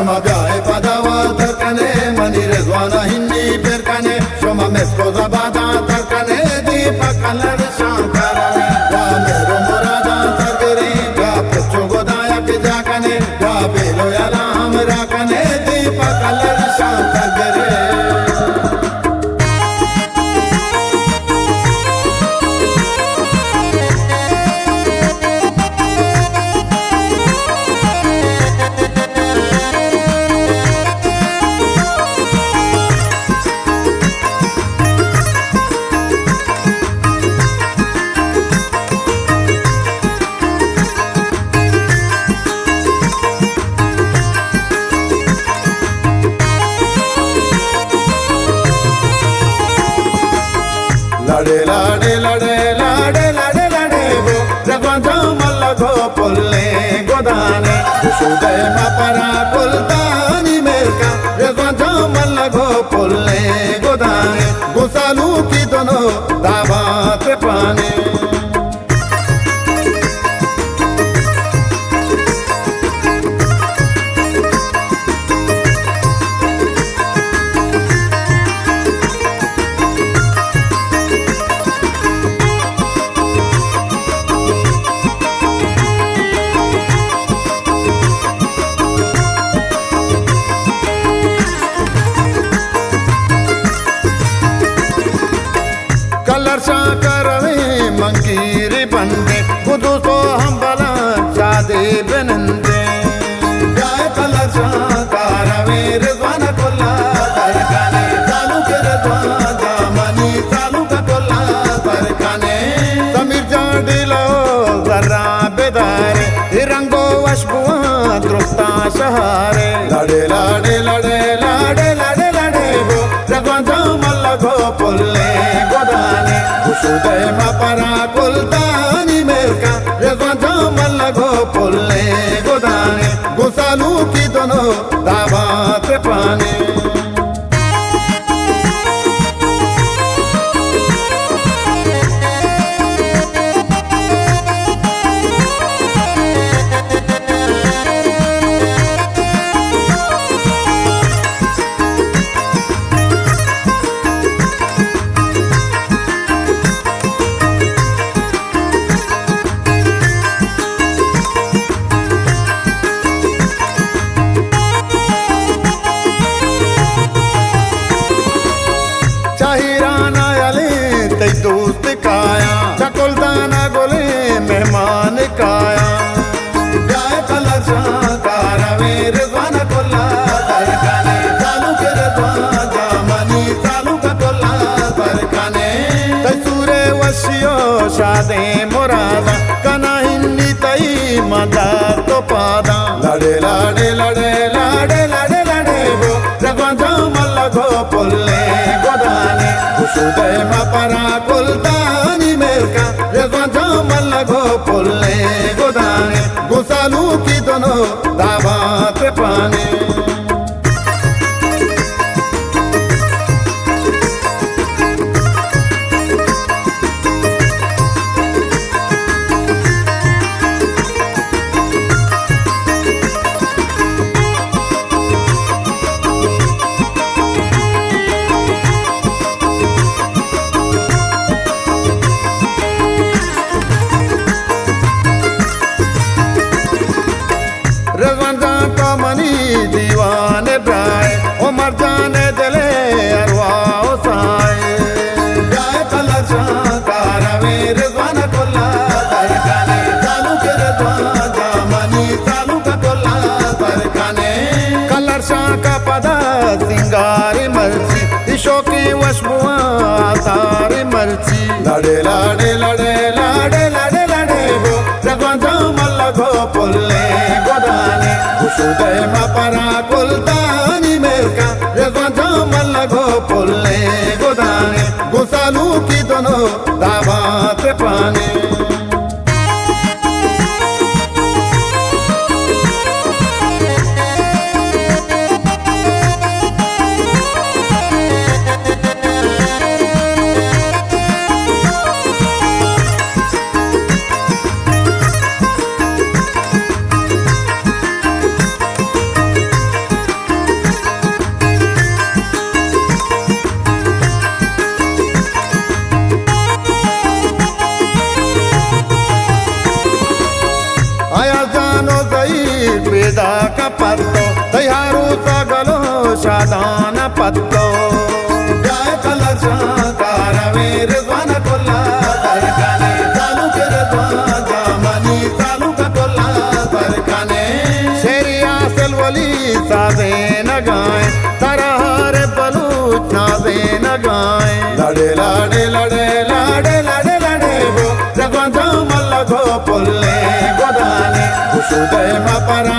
Shoma biae padawa tarkane mani rezwana hinni perkane Shoma mesko zabada tarkane deepa kalar shankarane Ya mero murada tarkare ya pecho godaya ke jakane Ya belo yala hamra kane deepa kalar shankarane Lade lade lade lade lade lade go Ragwanta malla go pulle godane Kusude mapara kultani melka Ragwanta malla go pulle godane Gusalu ki dono davat pane Karave mankiri bande Kudu so hambala chade benande Jai kalasha karave rizwana kolla tarkane Salu ke rizwana jamani salu ka kolla tarkane Samir jadila zarra bedare Hirango vashbuwa drusta shahare Lade lade lade lade lade lade go Ragwanta malla go pulle godane Kusude mapara kultani melka Ragwanta malla go pulle godane Gusalu ki dono davat pane Chahirana yale tei dost kaya Chakuldana gole mehman kaya Jai kalasha karave rizwana kolla tarkane Salu ke rizwana jamani salu ka kolla tarkane Tai sure vashiyo shade murada Kana hinni tai madar to pada Lade lade lade lade lade lade go Ragwanta malla go pulle godane Kusude mapara kultani melka Ragwanta malla go pulle godane Gusalu ki dono davat pane Ragwanta ka mani diwane brae O mar jane dele arwa o sae Jai kalasha karave rizwana kolla tarkane Salu ke rizwana jamani salu ka kolla tarkane Kalasha ka pada singari marchi Ishoki vashbuwa atari marchi Lade lade lade lade lade lade go Ragwanta malla go pulle godane Kusude mapara kultani melka Ragwanta malla go pulle godane Gusalu ki dono davat pane पेदा का पत्तो तैयारू सगलो शादान पत्तो गाय कलशा कारवेर one कोल्ला तरकाने चालू के रजवा जामनी चालू का कोल्ला तरकाने शेरिया सलवली साजे न गाय तरहार बलूच नाजे न गाय लड़े लड़े लड़े लड़े लड़े लड़े वो रजवा जामल गो पुल्ले गोदाने खुशुदय मा परा